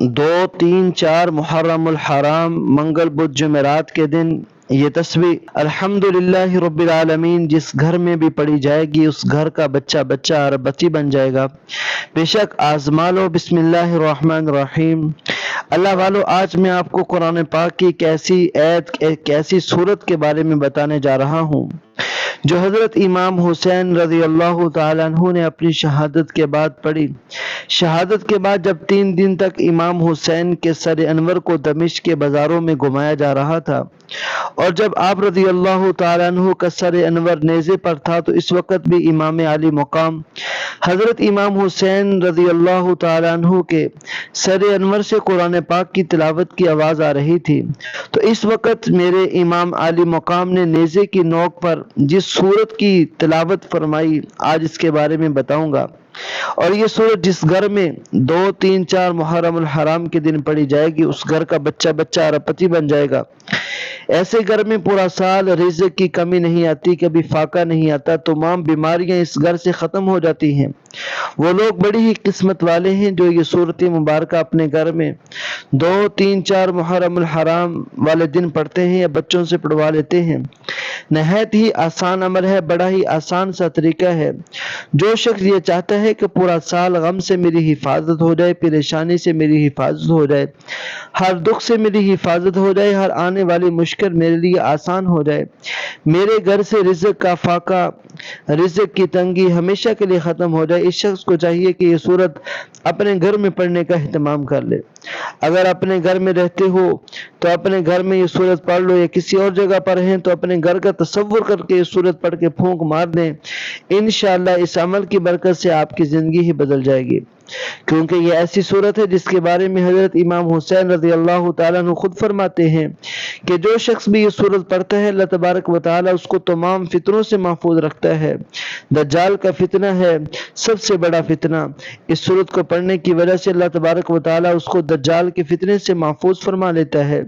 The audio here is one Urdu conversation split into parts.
2, 3, 4 محرم الحرام منگل بدھ جمعرات کے دن یہ تسبیح الحمدللہ رب العالمین جس گھر میں بھی پڑھی جائے گی اس گھر کا بچہ بچہ اربتی بن جائے گا۔ بے شک آزما لو۔ بسم اللہ الرحمن الرحیم۔ اللہ والو، آج میں آپ کو قرآن پاک کی ایک ایسی سورت کے بارے میں بتانے جا رہا ہوں جو حضرت امام حسین رضی اللہ تعالیٰ عنہ نے اپنی شہادت کے بعد پڑھی۔ شہادت کے بعد جب 3 دن تک امام حسین کے سر انور کو دمشق کے بازاروں میں گھمایا جا رہا تھا، اور جب آپ رضی اللہ تعالیٰ عنہ کا سر انور نیزے پر تھا، تو اس وقت بھی امام علی مقام حضرت امام حسین رضی اللہ تعالیٰ عنہ کے سر انور سے قرآن پاک کی تلاوت کی آواز آ رہی تھی۔ تو اس وقت میرے امام علی مقام نے نیزے کی نوک پر جس سورت کی تلاوت فرمائی، آج اس کے بارے میں بتاؤں گا۔ اور یہ سورت جس گھر میں 2، 3، 4 محرم الحرام کے دن پڑھی جائے گی اس گھر کا بچہ بچہ اربپتی بن جائے گا۔ ایسے گھر میں پورا سال رزق کی کمی نہیں آتی، کبھی فاقہ نہیں آتا، تمام بیماریاں اس گھر سے ختم ہو جاتی ہیں۔ وہ لوگ بڑی ہی قسمت والے ہیں جو یہ سورت مبارکہ اپنے گھر میں 2، 3، 4 محرم الحرام والے دن پڑھتے ہیں یا بچوں سے پڑھوا لیتے ہیں۔ نہایت ہی آسان عمل ہے، بڑا ہی آسان سا طریقہ ہے۔ جو شخص یہ چاہتا ہے کہ پورا سال غم سے میری حفاظت ہو جائے، پریشانی سے میری حفاظت ہو جائے، ہر دکھ سے میری حفاظت ہو جائے، ہر آنے والی مشکل میرے لیے آسان ہو جائے، میرے گھر سے رزق کا فاقہ، رزق کی تنگی ہمیشہ کے لیے ختم ہو جائے، اس شخص کو چاہیے کہ یہ سورت اپنے گھر میں پڑھنے کا اہتمام کر لے۔ اگر اپنے گھر میں رہتے ہو تو اپنے گھر میں یہ سورت پڑھ لو، یا کسی اور جگہ پر ہیں تو اپنے گھر کا تصور کر کے یہ سورت پڑھ کے پھونک مار دیں۔ انشاءاللہ اس عمل کی برکت سے آپ کی زندگی ہی بدل جائے گی، کیونکہ یہ ایسی سورت ہے جس کے بارے میں حضرت امام حسین رضی اللہ تعالیٰ عنہ خود فرماتے ہیں کہ جو شخص بھی یہ سورت پڑھتا ہے اللہ تبارک و تعالیٰ اس کو تمام فتنوں سے محفوظ رکھتا ہے۔ دجال کا فتنہ ہے سب سے بڑا فتنہ، اس سورت کو پڑھنے کی وجہ سے اللہ تبارک و تعالیٰ اس کو دجال کے فتنے سے محفوظ فرما لیتا ہے۔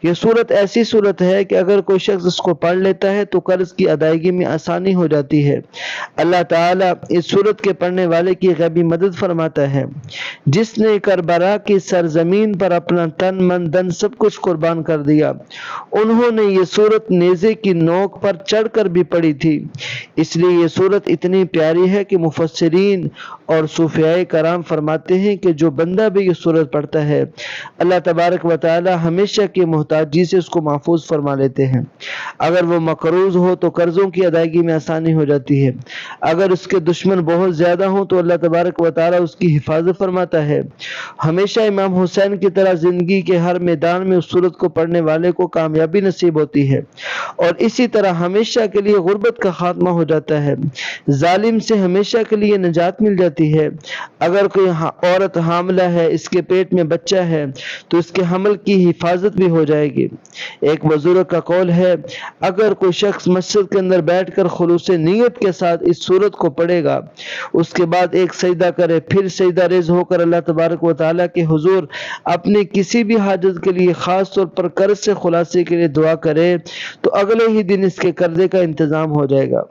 یہ سورت ایسی سورت ہے کہ اگر کوئی شخص اس کو پڑھ لیتا ہے تو قرض کی ادائیگی میں آسانی ہو جاتی ہے۔ اللہ تعالیٰ اس سورت کے پڑھنے والے کی غیبی مدد فرماتا ہے۔ جس نے کربلا کی سرزمین پر اپنا تن من دن سب کچھ قربان کر دیا، انہوں نے یہ سورت نیزے کی نوک پر چڑھ کر بھی پڑھی تھی۔ اس لیے یہ سورت اتنی پیاری ہے کہ مفسرین اور صوفیاء کرام فرماتے ہیں کہ جو بندہ بھی یہ سورت پڑھتا ہے اللہ تبارک و تعالی ہمیشہ کی محتاجی سے اس کو محفوظ فرما لیتے ہیں۔ اگر وہ مقروض ہو تو قرضوں کی ادائیگی میں آسانی ہو جاتی ہے، اگر اس کے دشمن بہت زیادہ ہوں تو اللہ تبارک و تعالی اس کی حفاظت فرماتا ہے۔ ہمیشہ امام حسین کی طرح زندگی کے ہر میدان میں اس سورت کو پڑھنے والے کو کامیابی نصیب ہوتی ہے، اور اسی طرح ہمیشہ کے لیے غربت کا خاتمہ ہو جاتا ہے، ظالم سے ہمیشہ کے لیے نجات مل جاتی ہے۔ اگر کوئی عورت حاملہ ہے، اس کے پیٹ میں بچہ ہے تو اس کے حمل کی حفاظت بھی ہو جائے گی۔ ایک بزرگ کا قول ہے، اگر کوئی شخص مسجد کے اندر بیٹھ کر خلوص نیت کے ساتھ اس سورت کو پڑھے گا، اس کے بعد ایک سجدہ کرے، پھر سجدہ ریز ہو کر اللہ تبارک و تعالیٰ کے حضور اپنی کسی بھی حاجت کے لیے، خاص طور پر قرض سے خلاصے کے لیے دعا کرے تو اگلے ہی دن اس کے قرضے کا انتظام ہو جائے گا۔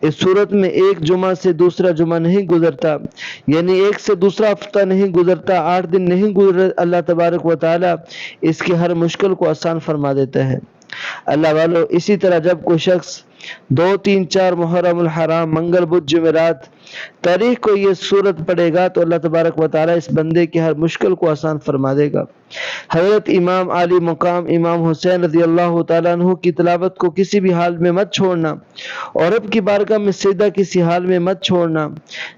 اس صورت میں ایک جمعہ سے دوسرا جمعہ نہیں گزرتا، یعنی ایک سے دوسرا ہفتہ نہیں گزرتا، 8 دن نہیں گزرتا، اللہ تبارک و تعالیٰ اس کی ہر مشکل کو آسان فرما دیتا ہے۔ اللہ والو، اسی طرح جب کوئی شخص 2، 3، 4 محرم الحرام منگل بدھ جمعرات تاریخ کو یہ سورت پڑھے گا تو اللہ تبارک و تعالیٰ اس بندے کی ہر مشکل کو آسان فرما دے گا۔ حضرت امام علی مقام امام حسین رضی اللہ تعالیٰ عنہ کی تلاوت کو کسی بھی حال میں مت چھوڑنا، اور رب کی بارگاہ میں سجدہ کسی حال میں مت چھوڑنا۔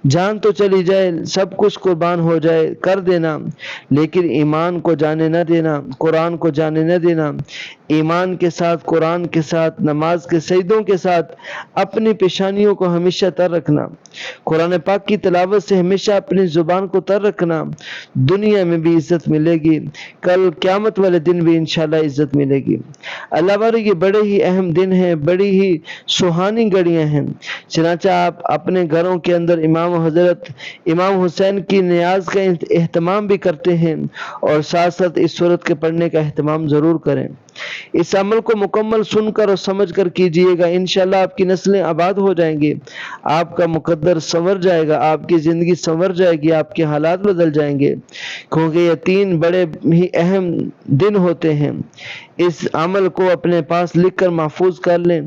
جان تو چلی جائے، سب کچھ قربان ہو جائے، کر دینا، لیکن ایمان کو جانے نہ دینا، قرآن کو جانے نہ دینا۔ ایمان کے ساتھ، قرآن کے ساتھ، نماز کے سجدوں کے ساتھ اپنی پیشانیوں کو ہمیشہ تر رکھنا، قرآن پاک کی تلاوت سے ہمیشہ اپنی زبان کو تر رکھنا۔ دنیا میں بھی عزت ملے گی، کل قیامت والے دن بھی انشاءاللہ عزت ملے گی۔ اللہ والے، یہ بڑے ہی اہم دن ہیں، بڑی ہی سہانی گھڑیاں ہیں، چنانچہ آپ اپنے گھروں کے اندر حضرت امام حسین کی نیاز کا اہتمام بھی کرتے ہیں، اور ساتھ ساتھ اس سورت کے پڑھنے کا اہتمام ضرور کریں۔ اس عمل کو مکمل سن کر اور سمجھ کر کیجئے گا، انشاءاللہ آپ کی نسلیں آباد ہو جائیں گی، آپ کا مقدر سنور جائے گا، آپ کی زندگی سنور جائے گی، آپ کے حالات بدل جائیں گے، کیونکہ یہ 3 بڑے ہی اہم دن ہوتے ہیں۔ اس عمل کو اپنے پاس لکھ کر محفوظ کر لیں،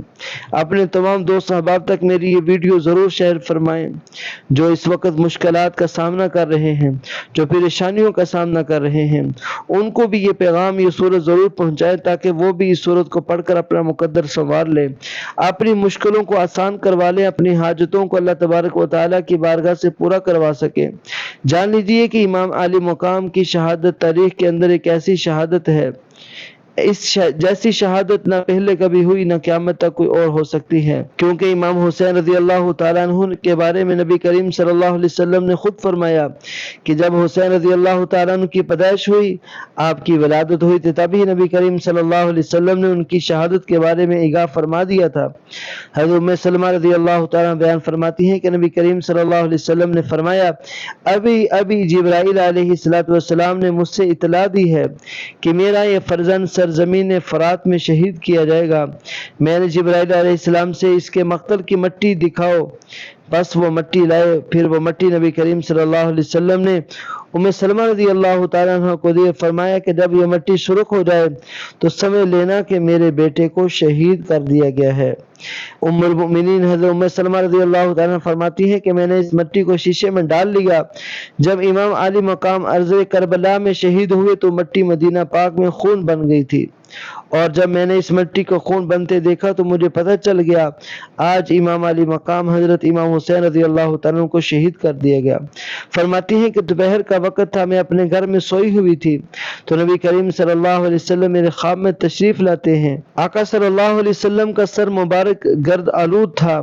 اپنے تمام دوست احباب تک میری یہ ویڈیو ضرور شیئر فرمائیں، جو اس وقت مشکلات کا سامنا کر رہے ہیں، جو پریشانیوں کا سامنا کر رہے ہیں، ان کو بھی یہ پیغام، یہ سورت ضرور پہنچائے تاکہ وہ بھی اس سورت کو پڑھ کر اپنا مقدر سنوار لیں، اپنی مشکلوں کو آسان کروا لیں، اپنی حاجتوں کو اللہ تبارک و تعالیٰ کی بارگاہ سے پورا کروا سکیں۔ جان لیجئے کہ امام عالی مقام کی شہادت تاریخ کے اندر ایک ایسی شہادت ہے، اس جیسی شہادت نہ پہلے کبھی ہوئی، نہ قیامت تک کوئی اور ہو سکتی ہے، کیونکہ امام حسین رضی اللہ تعالیٰ عنہ کے بارے میں نبی کریم صلی اللہ علیہ وسلم نے خود فرمایا کہ جب حسین رضی اللہ تعالیٰ عنہ کی پیدائش ہوئی، آپ کی ولادت ہوئی تھی، تبھی نبی کریم صلی اللہ علیہ وسلم نے ان کی شہادت کے بارے میں آگاہ فرما دیا تھا۔ حضرت ام سلمہ رضی اللہ تعالیٰ عنہ بیان فرماتی ہیں کہ نبی کریم صلی اللہ علیہ وسلم نے فرمایا، ابھی جبرائیل علیہ السلام نے مجھ سے اطلاع دی ہے کہ میرا یہ فرزند سرزمین فرات میں شہید کیا جائے گا۔ میں نے جبرائیل علیہ السلام سے اس کے مقتل کی مٹی دکھاؤ، بس وہ مٹی لائے، پھر وہ مٹی نبی کریم صلی اللہ علیہ وسلم نے ام سلمہ رضی اللہ تعالیٰ عنہ کو دیے، فرمایا کہ جب یہ مٹی سرخ ہو جائے تو سمجھ لینا کہ میرے بیٹے کو شہید کر دیا گیا ہے۔ ام المؤمنین حضرت ام سلمہ رضی اللہ تعالیٰ عنہ فرماتی ہیں کہ میں نے اس مٹی کو شیشے میں ڈال لیا، جب امام عالی مقام ارض کربلا میں شہید ہوئے تو مٹی مدینہ پاک میں خون بن گئی تھی، اور جب میں نے اس مٹی کو خون بنتے دیکھا تو مجھے پتہ چل گیا آج امام علی مقام حضرت امام حسین رضی اللہ تعالیٰ عنہ کو شہید کر دیا گیا۔ فرماتی ہیں کہ دوپہر کا وقت تھا، میں اپنے گھر میں سوئی ہوئی تھی تو نبی کریم صلی اللہ علیہ وسلم میرے خواب میں تشریف لاتے ہیں۔ آقا صلی اللہ علیہ وسلم کا سر مبارک گرد آلود تھا۔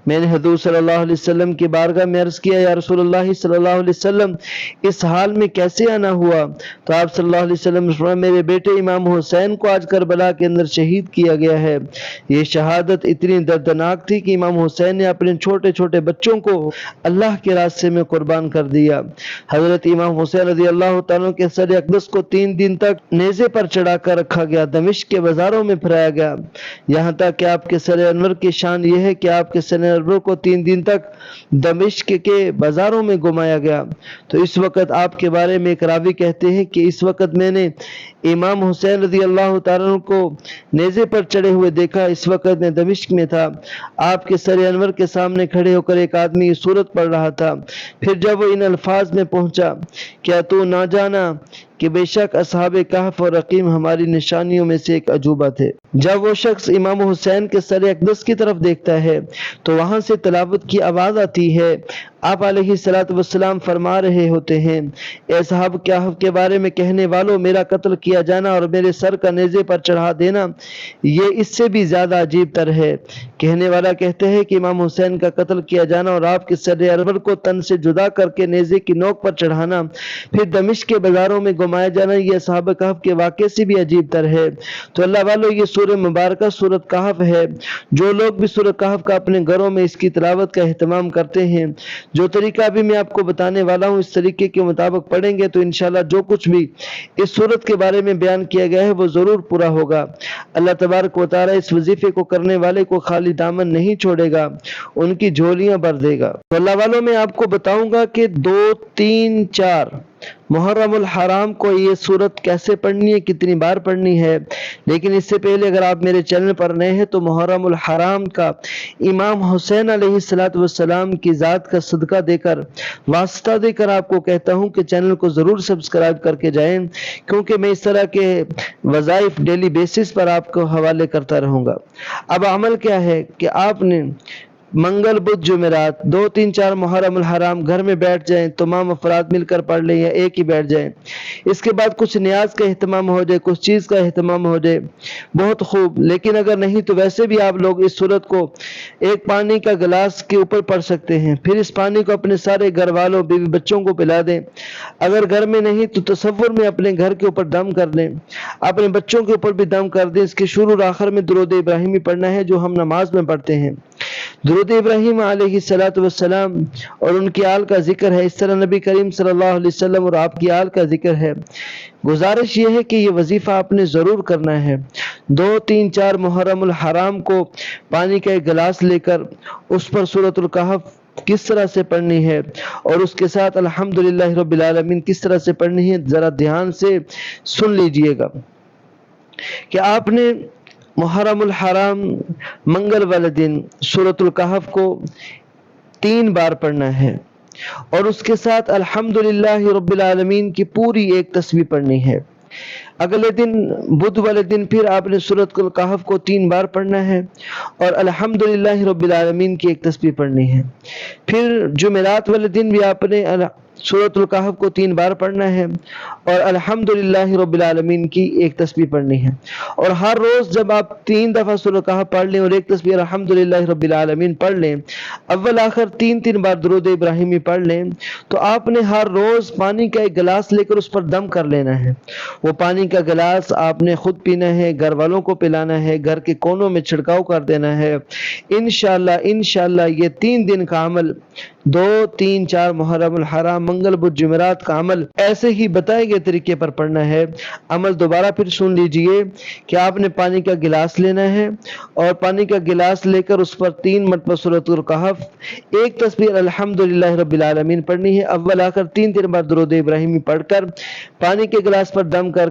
میں نے حضور صلی اللہ علیہ وسلم کی بارگاہ میں عرض کیا، یا رسول اللہ صلی اللہ علیہ وسلم اس حال میں کیسے آنا ہوا؟ تو آپ صلی اللہ علیہ وسلم نے فرمایا، میرے بیٹے امام حسین کو آج کربلا کے اندر شہید کیا گیا ہے۔ یہ شہادت اتنی دردناک تھی کہ امام حسین نے اپنے چھوٹے چھوٹے بچوں کو اللہ کے راستے میں قربان کر دیا۔ حضرت امام حسین رضی اللہ تعالیٰ کے سر اقدس کو 3 دن تک نیزے پر چڑھا کر رکھا گیا، دمشق کے بازاروں میں پھرایا گیا، یہاں تک کہ آپ کے سر انور کی شان یہ ہے کہ آپ کے سر انور کو 3 دن تک دمشق کے بازاروں میں گھمایا گیا۔ تو اس وقت آپ کے بارے میں ایک راوی کہتے ہیں کہ اس وقت میں نے امام حسین رضی اللہ تعالیٰ عنہ کو نیزے پر چڑھے ہوئے دیکھا، اس وقت میں دمشق میں تھا، آپ کے سر انور کے سامنے کھڑے ہو کر ایک آدمی یہ سورت پڑھ رہا تھا، پھر جب وہ ان الفاظ میں پہنچا، کیا تو نہ جانا کہ بے شک اصحاب کہف اور رقیم ہماری نشانیوں میں سے ایک عجوبہ تھے۔ جب وہ شخص امام حسین کے سر اقدس کی طرف دیکھتا ہے تو وہاں سے تلاوت کی آواز آتی ہے، آپ علیہ السلام فرما رہے ہوتے ہیں، اے اصحاب کہف کے بارے میں کہنے والوں، میرا قتل کیا جانا اور میرے سر کا نیزے پر چڑھا دینا یہ اس سے بھی زیادہ عجیب تر ہے۔ کہنے والا کہتے ہیں کہ امام حسین کا قتل کیا جانا اور آپ کے سر انور کو تن سے جدا کر کے نیزے کی نوک پر چڑھانا، پھر دمشق کے بازاروں میں گھمایا جانا، یہ اصحاب کہف کے واقعے سے بھی عجیب تر ہے۔ تو اللہ والو، یہ سورہ مبارکہ سورۃ کہف ہے۔ جو لوگ بھی سورۃ کہف کا اپنے گھروں میں اس کی تلاوت کا اہتمام کرتے ہیں، جو طریقہ ابھی میں آپ کو بتانے والا ہوں، اس طریقے کے مطابق پڑھیں گے تو انشاءاللہ جو کچھ بھی اس سورت کے بارے میں بیان کیا گیا ہے وہ ضرور پورا ہوگا۔ اللہ تبارک و تعالیٰ اس وظیفے کو کرنے والے کو خالی دامن نہیں چھوڑے گا، ان کی جھولیاں بھر دے گا۔ تو اللہ والوں، میں آپ کو بتاؤں گا کہ 2، 3، 4 محرم الحرام کو یہ سورت کیسے پڑھنی ہے، کتنی بار پڑھنی ہے، لیکن اس سے پہلے اگر آپ میرے چینل پر نئے ہیں تو محرم الحرام کا امام حسین علیہ السلام کی ذات کا صدقہ دے کر، واسطہ دے کر آپ کو کہتا ہوں کہ چینل کو ضرور سبسکرائب کر کے جائیں، کیونکہ میں اس طرح کے وظائف ڈیلی بیسس پر آپ کو حوالے کرتا رہوں گا۔ اب عمل کیا ہے کہ آپ نے منگل، بدھ، جمعرات 2، 3، 4 محرم الحرام گھر میں بیٹھ جائیں، تمام افراد مل کر پڑھ لیں یا ایک ہی بیٹھ جائیں۔ اس کے بعد کچھ نیاز کا اہتمام ہو جائے، کچھ چیز کا اہتمام ہو جائے، بہت خوب، لیکن اگر نہیں تو ویسے بھی آپ لوگ اس سورت کو ایک پانی کا گلاس کے اوپر پڑھ سکتے ہیں، پھر اس پانی کو اپنے سارے گھر والوں، بیوی بچوں کو پلا دیں۔ اگر گھر میں نہیں تو تصور میں اپنے گھر کے اوپر دم کر لیں، اپنے بچوں کے اوپر بھی دم کر دیں۔ اس کے شروع اور آخر میں درود ابراہیمی پڑھنا ہے جو ہم نماز میں پڑھتے ہیں۔ درود ابراہیم علیہ السلام اور ان کی آل کا ذکر ہے، اس طرح نبی کریم صلی اللہ علیہ وسلم اور آپ کی آل کا ذکر ہے۔ گزارش یہ ہے کہ یہ وظیفہ آپ نے ضرور کرنا ہے۔ 2 3 4 محرم الحرام کو پانی کا ایک گلاس لے کر اس پر سورۃ الکہف کس طرح سے پڑھنی ہے اور اس کے ساتھ الحمدللہ رب العالمین کس طرح سے پڑھنی ہے، ذرا دھیان سے سن لیجئے گا کہ آپ نے محرم الحرام منگل والے دن سورۃ الکہف کو 3 بار پڑھنا ہے اور اس کے ساتھ الحمدللہ رب العالمین کی پوری ایک تسبیح پڑھنی ہے۔ اگلے دن بدھ والے دن پھر آپ نے سورۃ الکہف کو 3 بار پڑھنا ہے اور الحمدللہ رب العالمین کی ایک تسبیح پڑھنی ہے۔ پھر جمعرات والے دن بھی آپ نے سورۃ الکہف کو 3 بار پڑھنا ہے اور الحمدللہ رب العالمین کی ایک تسبیح پڑھنی ہے، اور ہر روز جب آپ 3 دفعہ سورۃ الکہف پڑھ لیں اور ایک تسبیح الحمدللہ رب العالمین پڑھ لیں، اول آخر 3 بار درود ابراہیمی پڑھ لیں، تو آپ نے ہر روز پانی کا ایک گلاس لے کر اس پر دم کر لینا ہے۔ وہ پانی کا گلاس آپ نے خود پینا ہے، گھر والوں کو پلانا ہے، گھر کے کونوں میں چھڑکاؤ کر دینا ہے۔ انشاءاللہ یہ 3 دن کا عمل، 2 3 4 محرم الحرام منگل بدھ جمعرات کا عمل ایسے ہی بتائے گئے طریقے پر پڑھنا ہے۔ عمل دوبارہ پھر سن لیجئے کہ آپ نے پانی کا گلاس لینا ہے اور پانی کا گلاس لے کر اس پر 3 مرتبہ سورۃ الکہف، ایک تسبیح الحمدللہ رب العالمین پڑھنی ہے، اول آخر 3 بار درود ابراہیمی پڑھ کر پانی کے گلاس پر دم کر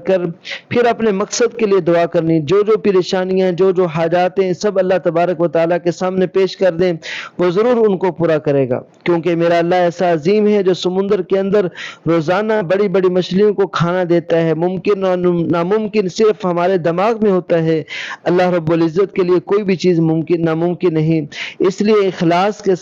پھر اپنے مقصد کے لیے دعا کرنی، جو پریشانیاں، جو حاجات ہیں، سب اللہ تبارک و تعالیٰ کے سامنے پیش کر دیں، وہ ضرور ان کو پورا کرے گا، کیونکہ میرا اللہ ایسا عظیم ہے جو سمندر کے اندر روزانہ بڑی بڑی مچھلیوں کو کھانا دیتا ہے۔ ممکن اور ناممکن صرف ہمارے دماغ میں ہوتا ہے، اللہ رب العزت کے لیے کوئی بھی چیز ناممکن نہیں۔ اس لیے اخلاص کے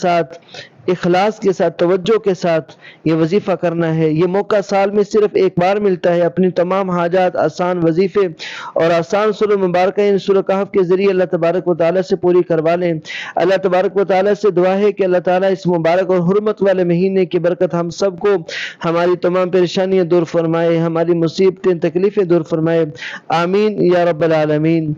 ساتھ توجہ کے ساتھ یہ وظیفہ کرنا ہے۔ یہ موقع سال میں صرف ایک بار ملتا ہے، اپنی تمام حاجات، آسان وظیفے اور آسان سورہ مبارکہ ان سورہ کہف کے ذریعے اللہ تبارک و تعالیٰ سے پوری کروا لیں۔ اللہ تبارک و تعالیٰ سے دعا ہے کہ اللہ تعالیٰ اس مبارک اور حرمت والے مہینے کی برکت ہم سب کو، ہماری تمام پریشانیاں دور فرمائے، ہماری مصیبتیں، تکلیفیں دور فرمائے، آمین یا رب العالمین۔